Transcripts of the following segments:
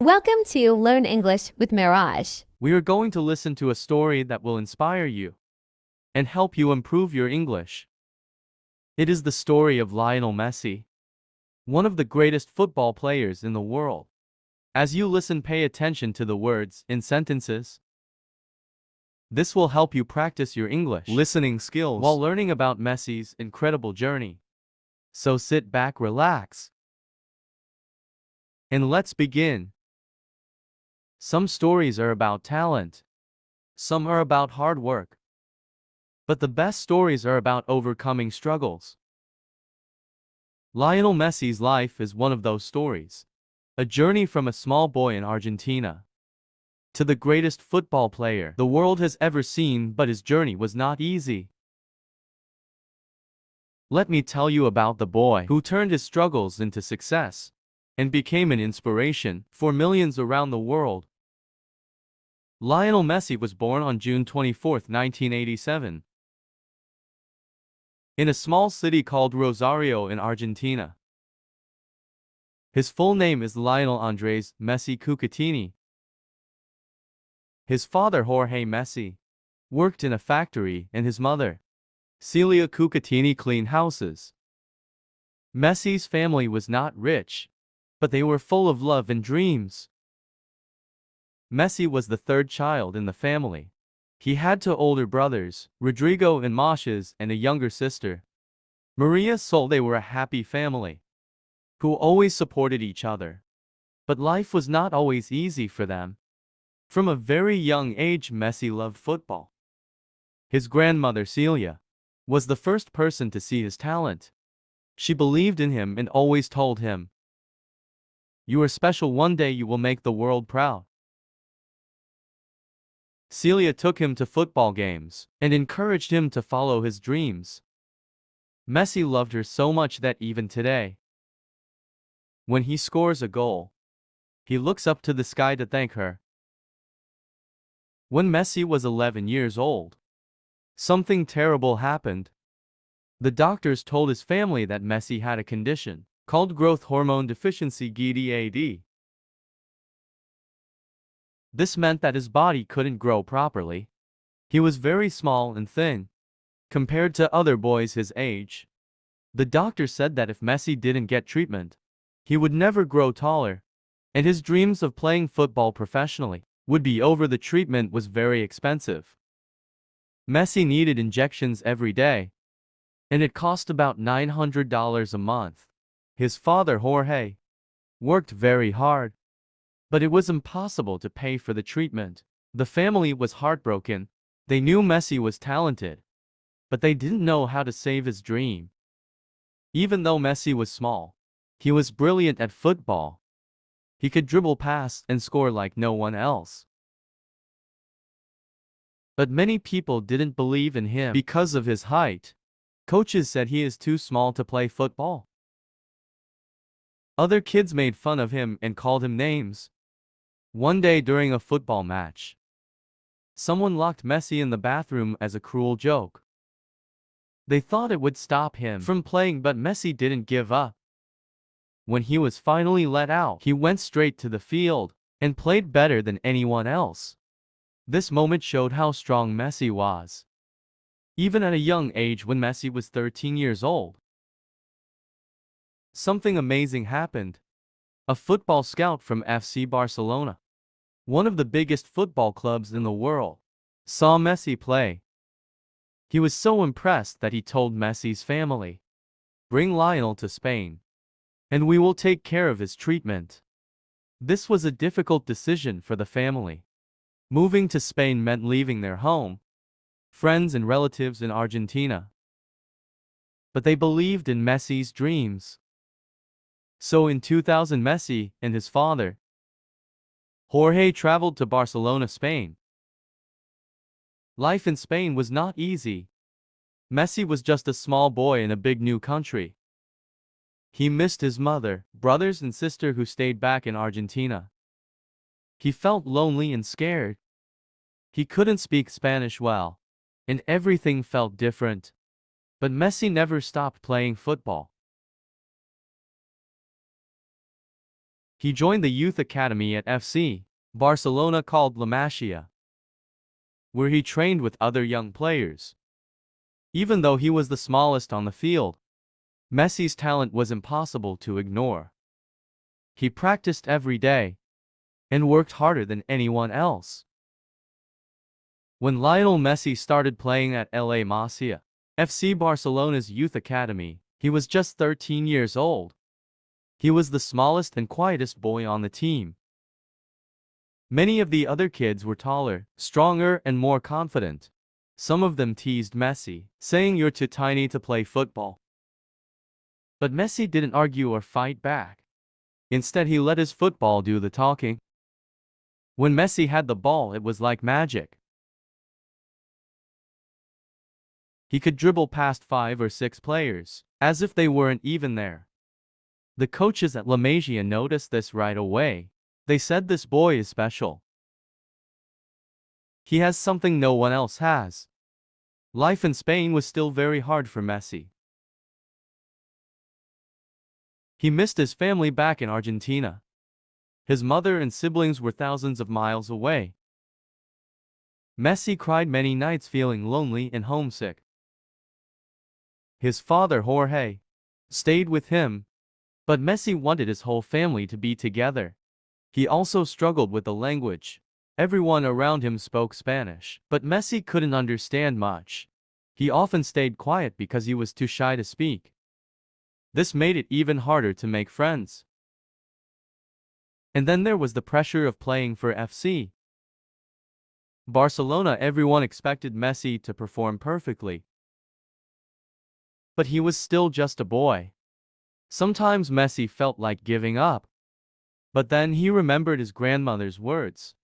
Welcome to Learn English with Mirage. We are going to listen to a story that will inspire you and help you improve your English. It is the story of Lionel Messi, one of the greatest football players in the world. As you listen, pay attention to the words in sentences. This will help you practice your English listening skills while learning about Messi's incredible journey. So sit back, relax, and let's begin. Some stories are about talent. Some are about hard work. But the best stories are about overcoming struggles. Lionel Messi's life is one of those stories. A journey from a small boy in Argentina to the greatest football player the world has ever seen, but his journey was not easy. Let me tell you about the boy who turned his struggles into success and became an inspiration for millions around the world. Lionel Messi was born on June 24, 1987, in a small city called Rosario in Argentina. His full name is Lionel Andres Messi Cucatini. His father, Jorge Messi, worked in a factory, and his mother, Celia Cucatini, cleaned houses. Messi's family was not rich, but they were full of love and dreams. Messi was the third child in the family. He had two older brothers, Rodrigo and Masches, and a younger sister, Maria Sol. They were a happy family who always supported each other. But life was not always easy for them. From a very young age, Messi loved football. His grandmother, Celia, was the first person to see his talent. She believed in him and always told him, "You are special. One day you will make the world proud." Celia took him to football games and encouraged him to follow his dreams. Messi loved her so much that even today, when he scores a goal, he looks up to the sky to thank her. When Messi was 11 years old, something terrible happened. The doctors told his family that Messi had a condition called growth hormone deficiency (GDAD). This meant that his body couldn't grow properly. He was very small and thin compared to other boys his age. The doctor said that if Messi didn't get treatment, he would never grow taller, and his dreams of playing football professionally would be over. The treatment was very expensive. Messi needed injections every day, and it cost about $900 a month. His father, Jorge, worked very hard, but it was impossible to pay for the treatment. The family was heartbroken. They knew Messi was talented, but they didn't know how to save his dream. Even though Messi was small, he was brilliant at football. He could dribble, pass, and score like no one else. But many people didn't believe in him because of his height. Coaches said he is too small to play football. Other kids made fun of him and called him names. One day during a football match, someone locked Messi in the bathroom as a cruel joke. They thought it would stop him from playing, but Messi didn't give up. When he was finally let out, he went straight to the field and played better than anyone else. This moment showed how strong Messi was, even at a young age. When Messi was 13 years old, something amazing happened. A football scout from FC Barcelona, one of the biggest football clubs in the world, saw Messi play. He was so impressed that he told Messi's family, "Bring Lionel to Spain, and we will take care of his treatment." This was a difficult decision for the family. Moving to Spain meant leaving their home, friends and relatives in Argentina. But they believed in Messi's dreams. So in 2000, Messi and his father, Jorge, traveled to Barcelona, Spain. Life in Spain was not easy. Messi was just a small boy in a big new country. He missed his mother, brothers and sister who stayed back in Argentina. He felt lonely and scared. He couldn't speak Spanish well, and everything felt different. But Messi never stopped playing football. He joined the youth academy at FC Barcelona called La Masia, where he trained with other young players. Even though he was the smallest on the field, Messi's talent was impossible to ignore. He practiced every day and worked harder than anyone else. When Lionel Messi started playing at La Masia, FC Barcelona's youth academy, he was just 13 years old. He was the smallest and quietest boy on the team. Many of the other kids were taller, stronger, and more confident. Some of them teased Messi, saying you're too tiny to play football. But Messi didn't argue or fight back. Instead, he let his football do the talking. When Messi had the ball, it was like magic. He could dribble past 5 or 6 players, as if they weren't even there. The coaches at La Masia noticed this right away. They said this boy is special. He has something no one else has. Life in Spain was still very hard for Messi. He missed his family back in Argentina. His mother and siblings were thousands of miles away. Messi cried many nights feeling lonely and homesick. His father, Jorge, stayed with him, but Messi wanted his whole family to be together. He also struggled with the language. Everyone around him spoke Spanish, but Messi couldn't understand much. He often stayed quiet because he was too shy to speak. This made it even harder to make friends. And then there was the pressure of playing for FC Barcelona. Everyone expected Messi to perform perfectly. But he was still just a boy. Sometimes Messi felt like giving up. But then he remembered his grandmother's words.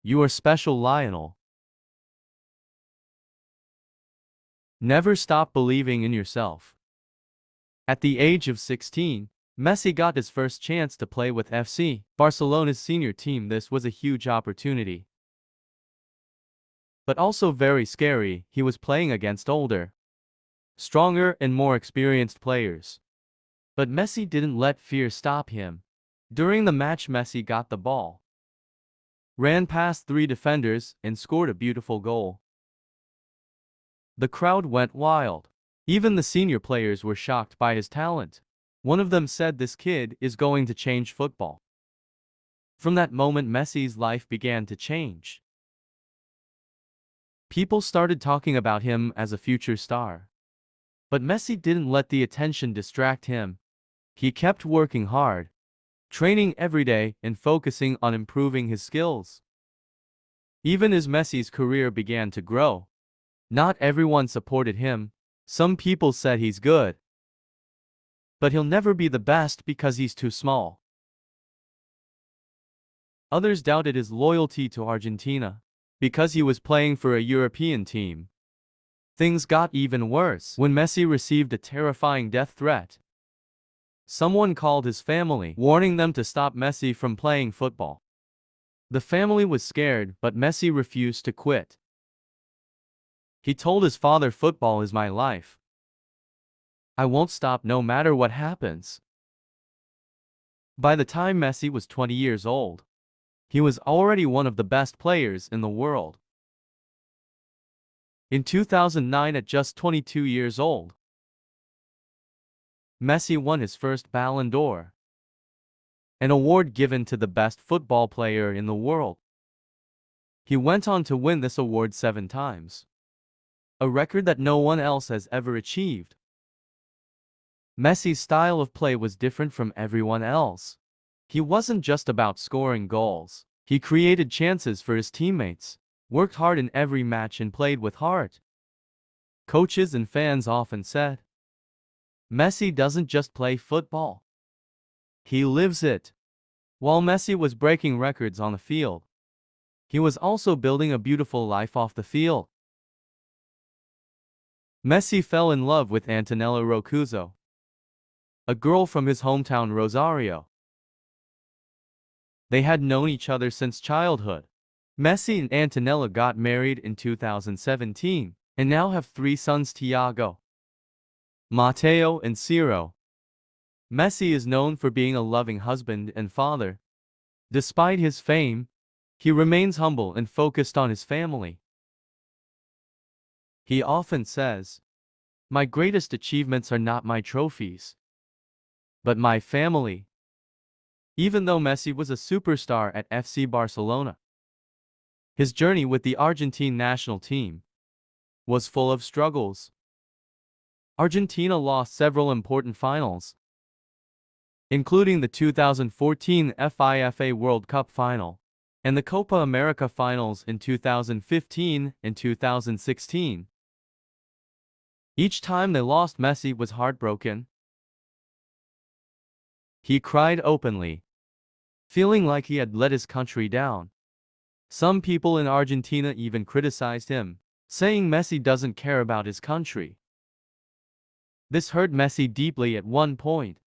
"You are special, Lionel. Never stop believing in yourself." At the age of 16, Messi got his first chance to play with FC Barcelona's senior team. This was a huge opportunity, but also very scary. He was playing against older, stronger, and more experienced players. But Messi didn't let fear stop him. During the match, Messi got the ball, ran past 3 defenders, and scored a beautiful goal. The crowd went wild. Even the senior players were shocked by his talent. One of them said, "This kid is going to change football." From that moment, Messi's life began to change. People started talking about him as a future star. But Messi didn't let the attention distract him. He kept working hard, training every day, and focusing on improving his skills. Even as Messi's career began to grow, not everyone supported him. Some people said he's good, but he'll never be the best because he's too small. Others doubted his loyalty to Argentina because he was playing for a European team. Things got even worse when Messi received a terrifying death threat. Someone called his family, warning them to stop Messi from playing football. The family was scared, but Messi refused to quit. He told his father, "Football is my life. I won't stop no matter what happens." By the time Messi was 20 years old, he was already one of the best players in the world. In 2009, at just 22 years old, Messi won his first Ballon d'Or, an award given to the best football player in the world. He went on to win this award 7 times, a record that no one else has ever achieved. Messi's style of play was different from everyone else. He wasn't just about scoring goals. He created chances for his teammates, worked hard in every match, and played with heart. Coaches and fans often said, "Messi doesn't just play football. He lives it." While Messi was breaking records on the field, he was also building a beautiful life off the field. Messi fell in love with Antonella Roccuzzo, a girl from his hometown Rosario. They had known each other since childhood. Messi and Antonella got married in 2017 and now have 3 sons: Thiago, Matteo, and Ciro. Messi is known for being a loving husband and father. Despite his fame, he remains humble and focused on his family. He often says, "My greatest achievements are not my trophies, but my family." Even though Messi was a superstar at FC Barcelona, his journey with the Argentine national team was full of struggles. Argentina lost several important finals, including the 2014 FIFA World Cup final and the Copa America finals in 2015 and 2016. Each time they lost, Messi was heartbroken. He cried openly, feeling like he had let his country down. Some people in Argentina even criticized him, saying Messi doesn't care about his country. This hurt Messi deeply at one point.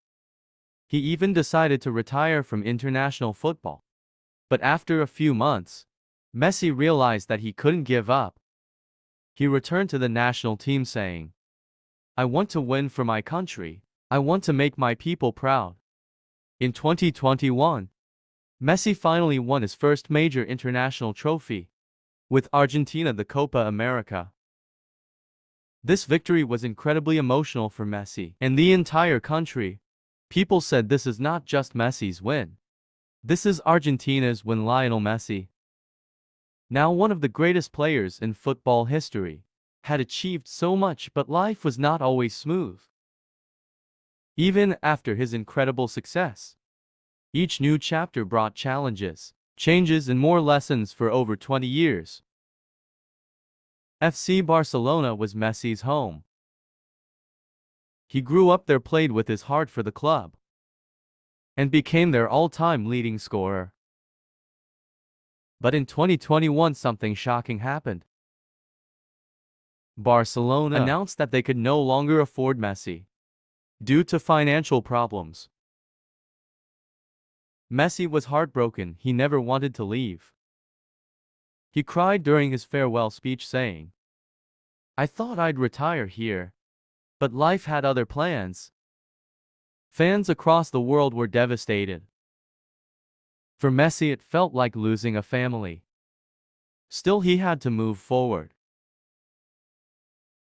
He even decided to retire from international football. But after a few months, Messi realized that he couldn't give up. He returned to the national team saying, "I want to win for my country. I want to make my people proud." In 2021, Messi finally won his first major international trophy, with Argentina the Copa America. This victory was incredibly emotional for Messi and the entire country. People said this is not just Messi's win. This is Argentina's win. Lionel Messi, now one of the greatest players in football history, had achieved so much, but life was not always smooth. Even after his incredible success, each new chapter brought challenges, changes, and more lessons. For over 20 years, FC Barcelona was Messi's home. He grew up there, played with his heart for the club, and became their all-time leading scorer. But in 2021, something shocking happened. Barcelona announced that they could no longer afford Messi due to financial problems. Messi was heartbroken. He never wanted to leave. He cried during his farewell speech saying, "I thought I'd retire here, but life had other plans." Fans across the world were devastated. For Messi, it felt like losing a family. Still, he had to move forward.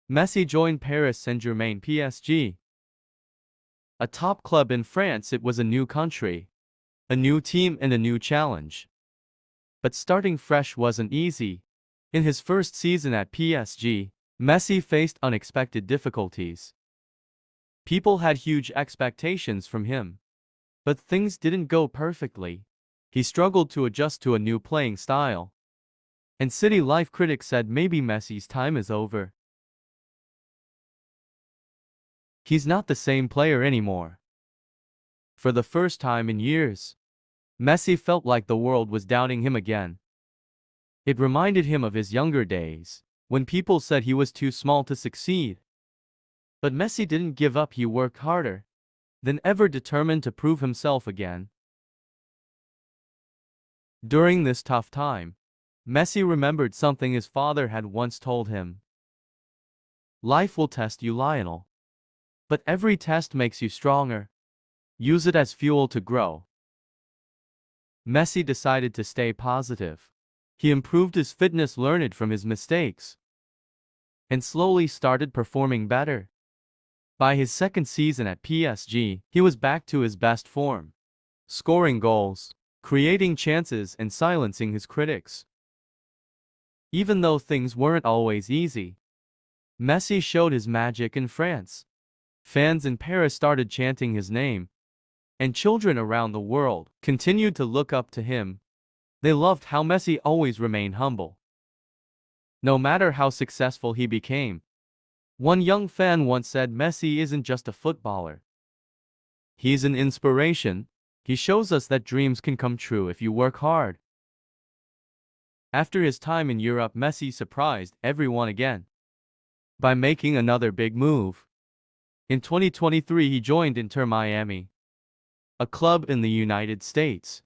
Messi joined Paris Saint-Germain (PSG), a top club in France. It was a new country, a new team, and a new challenge. But starting fresh wasn't easy. In his first season at PSG, Messi faced unexpected difficulties. People had huge expectations from him, but things didn't go perfectly. He struggled to adjust to a new playing style, and City Life critics said maybe Messi's time is over. He's not the same player anymore. For the first time in years, Messi felt like the world was doubting him again. It reminded him of his younger days, when people said he was too small to succeed. But Messi didn't give up. He worked harder than ever, determined to prove himself again. During this tough time, Messi remembered something his father had once told him. "Life will test you, Lionel. But every test makes you stronger. Use it as fuel to grow." Messi decided to stay positive. He improved his fitness, learned from his mistakes, and slowly started performing better. By his second season at PSG, he was back to his best form, scoring goals, creating chances, and silencing his critics. Even though things weren't always easy, Messi showed his magic in France. Fans in Paris started chanting his name, and children around the world continued to look up to him. They loved how Messi always remained humble, no matter how successful he became. One young fan once said, "Messi isn't just a footballer. He's an inspiration. He shows us that dreams can come true if you work hard." After his time in Europe, Messi surprised everyone again by making another big move. In 2023, he joined Inter Miami, a club in the United States.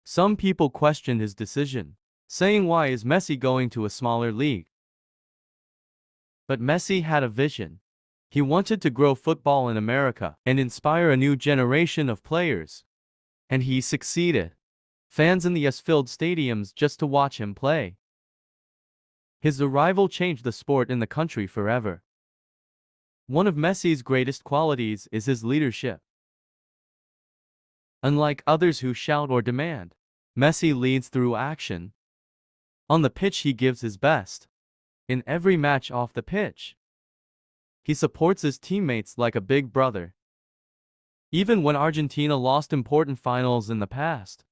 Some people questioned his decision, saying, "Why is Messi going to a smaller league?" But Messi had a vision. He wanted to grow football in America and inspire a new generation of players. And he succeeded. Fans in the US filled stadiums just to watch him play. His arrival changed the sport in the country forever. One of Messi's greatest qualities is his leadership. Unlike others who shout or demand, Messi leads through action. On the pitch he gives his best. In every match off the pitch, he supports his teammates like a big brother. Even when Argentina lost important finals in the past,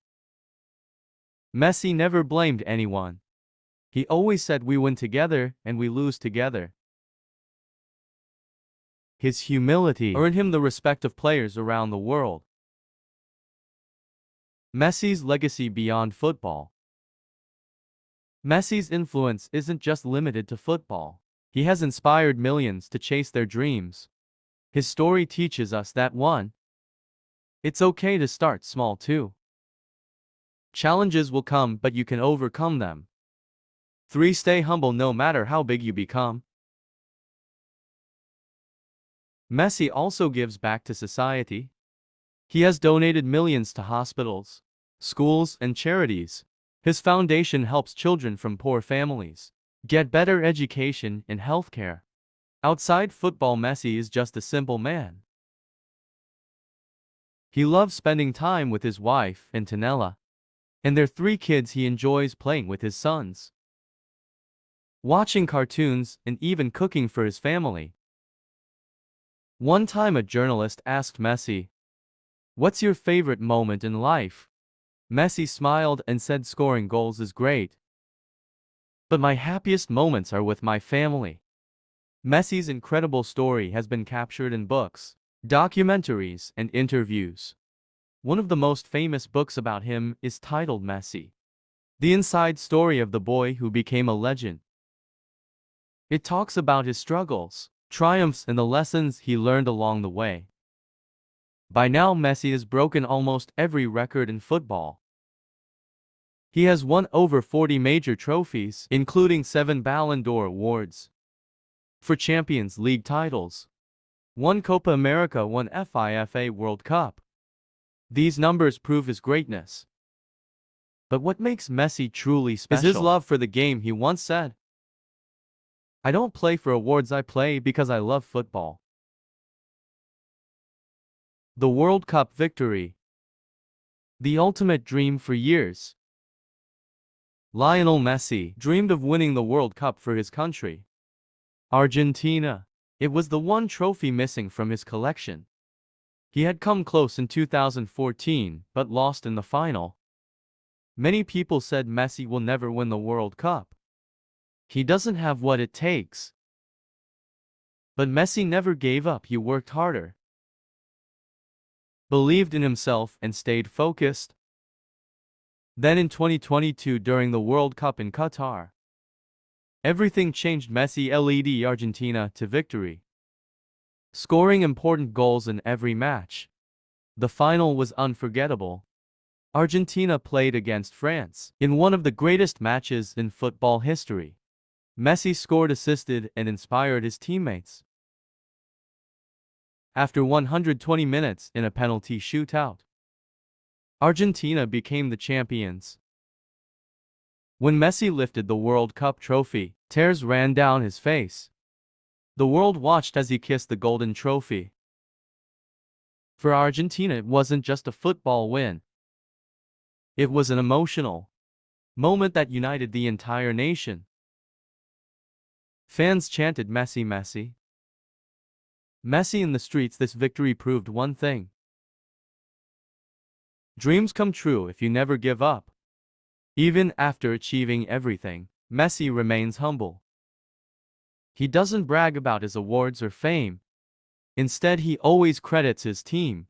Messi never blamed anyone. He always said we win together and we lose together. His humility earned him the respect of players around the world. Messi's legacy beyond football. Messi's influence isn't just limited to football. He has inspired millions to chase their dreams. His story teaches us that 1. It's okay to start small too. Challenges will come, but you can overcome them. 3. Stay humble no matter how big you become. Messi also gives back to society. He has donated millions to hospitals, schools, and charities. His foundation helps children from poor families get better education and healthcare. Outside football, Messi is just a simple man. He loves spending time with his wife, Antonella, and their 3 kids. He enjoys playing with his sons, watching cartoons, and even cooking for his family. One time a journalist asked Messi, "What's your favorite moment in life?" Messi smiled and said, "Scoring goals is great, but my happiest moments are with my family." Messi's incredible story has been captured in books, documentaries, and interviews. One of the most famous books about him is titled Messi, the inside story of the boy who became a legend. It talks about his struggles, triumphs, and the lessons he learned along the way. By now, Messi has broken almost every record in football. He has won over 40 major trophies, including 7 Ballon d'Or awards, 4 Champions League titles, 1 Copa America, 1 FIFA World Cup. These numbers prove his greatness. But what makes Messi truly special is his love for the game. He once said, "I don't play for awards, I play because I love football." The World Cup victory. The ultimate dream for years. Lionel Messi dreamed of winning the World Cup for his country, Argentina. It was the one trophy missing from his collection. He had come close in 2014, but lost in the final. Many people said Messi will never win the World Cup. He doesn't have what it takes. But Messi never gave up. He worked harder, believed in himself, and stayed focused. Then in 2022, during the World Cup in Qatar, everything changed. Messi led Argentina to victory, scoring important goals in every match. The final was unforgettable. Argentina played against France in one of the greatest matches in football history. Messi scored, assisted, and inspired his teammates. After 120 minutes in a penalty shootout, Argentina became the champions. When Messi lifted the World Cup trophy, tears ran down his face. The world watched as he kissed the golden trophy. For Argentina, it wasn't just a football win. It was an emotional moment that united the entire nation. Fans chanted, "Messi, Messi." Messi in the streets. This victory proved one thing: dreams come true if you never give up. Even after achieving everything, Messi remains humble. He doesn't brag about his awards or fame. Instead, he always credits his team,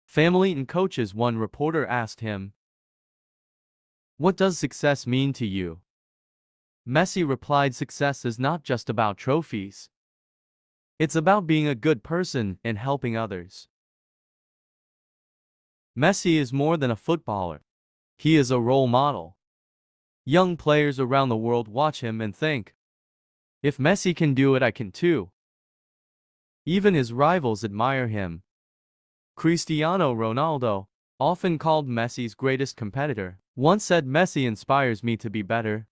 family, and coaches. One reporter asked him, "What does success mean to you?" Messi replied, "Success is not just about trophies. It's about being a good person and helping others." Messi is more than a footballer. He is a role model. Young players around the world watch him and think, "If Messi can do it, I can too." Even his rivals admire him. Cristiano Ronaldo, often called Messi's greatest competitor, once said, "Messi inspires me to be better."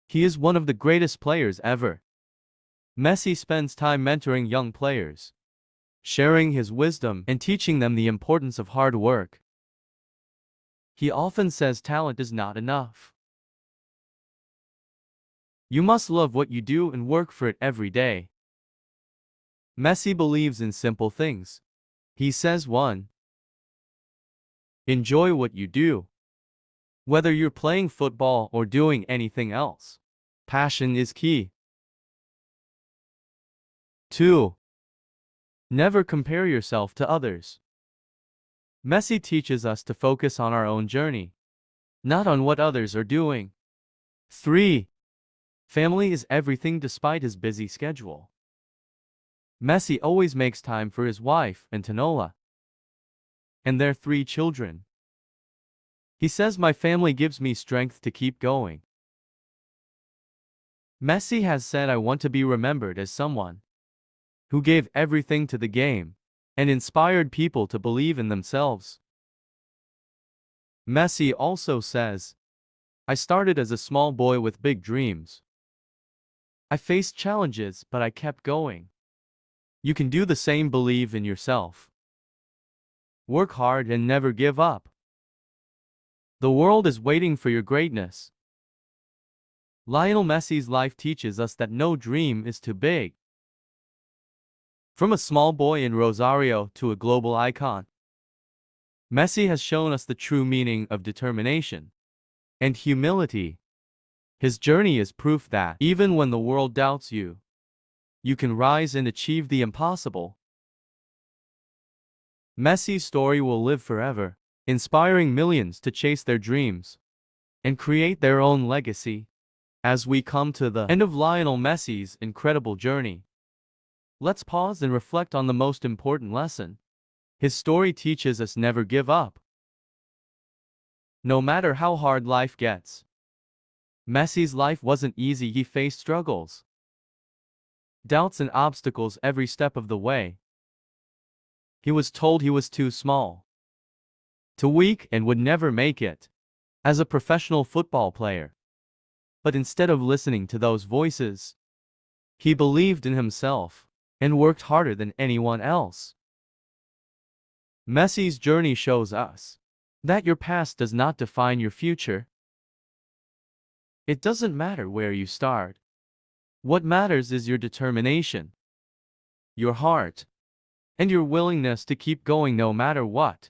He is one of the greatest players ever. Messi spends time mentoring young players, sharing his wisdom and teaching them the importance of hard work. He often says talent is not enough. You must love what you do and work for it every day. Messi believes in simple things. He says 1. Enjoy what you do. Whether you're playing football or doing anything else, passion is key. 2. Never compare yourself to others. Messi teaches us to focus on our own journey, not on what others are doing. 3. Family is everything despite his busy schedule. Messi always makes time for his wife, Antonola, and their 3 children. He says, "My family gives me strength to keep going." Messi has said, "I want to be remembered as someone who gave everything to the game and inspired people to believe in themselves." Messi also says, "I started as a small boy with big dreams. I faced challenges, but I kept going." You can do the same. Believe in yourself. Work hard and never give up. The world is waiting for your greatness. Lionel Messi's life teaches us that no dream is too big. From a small boy in Rosario to a global icon, Messi has shown us the true meaning of determination and humility. His journey is proof that, even when the world doubts you, you can rise and achieve the impossible. Messi's story will live forever, inspiring millions to chase their dreams and create their own legacy. As we come to the end of Lionel Messi's incredible journey, let's pause and reflect on the most important lesson. His story teaches us never give up. No matter how hard life gets. Messi's life wasn't easy. He faced struggles, doubts and obstacles every step of the way. He was told he was too small, too weak, and would never make it as a professional football player. But instead of listening to those voices, he believed in himself and worked harder than anyone else. Messi's journey shows us that your past does not define your future. It doesn't matter where you start. What matters is your determination, your heart, and your willingness to keep going no matter what.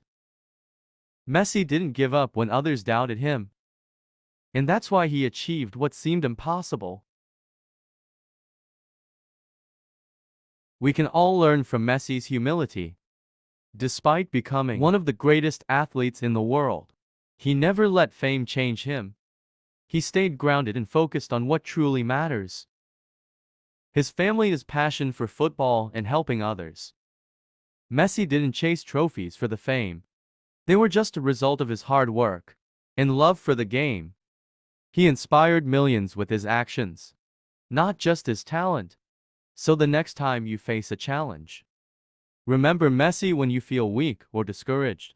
Messi didn't give up when others doubted him, and that's why he achieved what seemed impossible. We can all learn from Messi's humility. Despite becoming one of the greatest athletes in the world, he never let fame change him. He stayed grounded and focused on what truly matters. His family's passion for football and helping others. Messi didn't chase trophies for the fame. They were just a result of his hard work and love for the game. He inspired millions with his actions, not just his talent. So the next time you face a challenge, remember Messi when you feel weak or discouraged.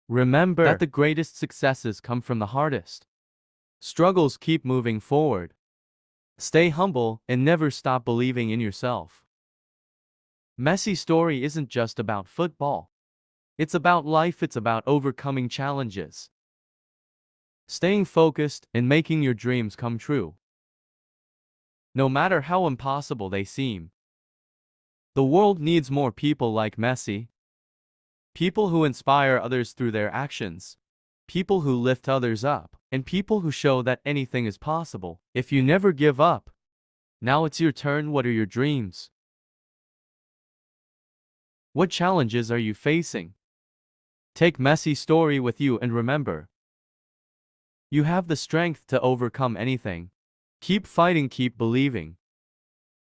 Remember that the greatest successes come from the hardest struggles. Keep moving forward. Stay humble and never stop believing in yourself. Messi's story isn't just about football. It's about life. It's about overcoming challenges, staying focused, and making your dreams come true, no matter how impossible they seem. The world needs more people like Messi. People who inspire others through their actions. People who lift others up. And people who show that anything is possible if you never give up. Now it's your turn. What are your dreams? What challenges are you facing? Take Messi's story with you and remember, you have the strength to overcome anything. Keep fighting, keep believing.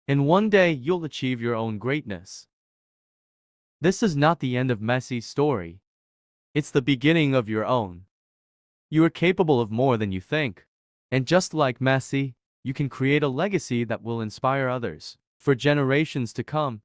And one day you'll achieve your own greatness. This is not the end of Messi's story. It's the beginning of your own. You are capable of more than you think. And just like Messi, you can create a legacy that will inspire others. For generations to come,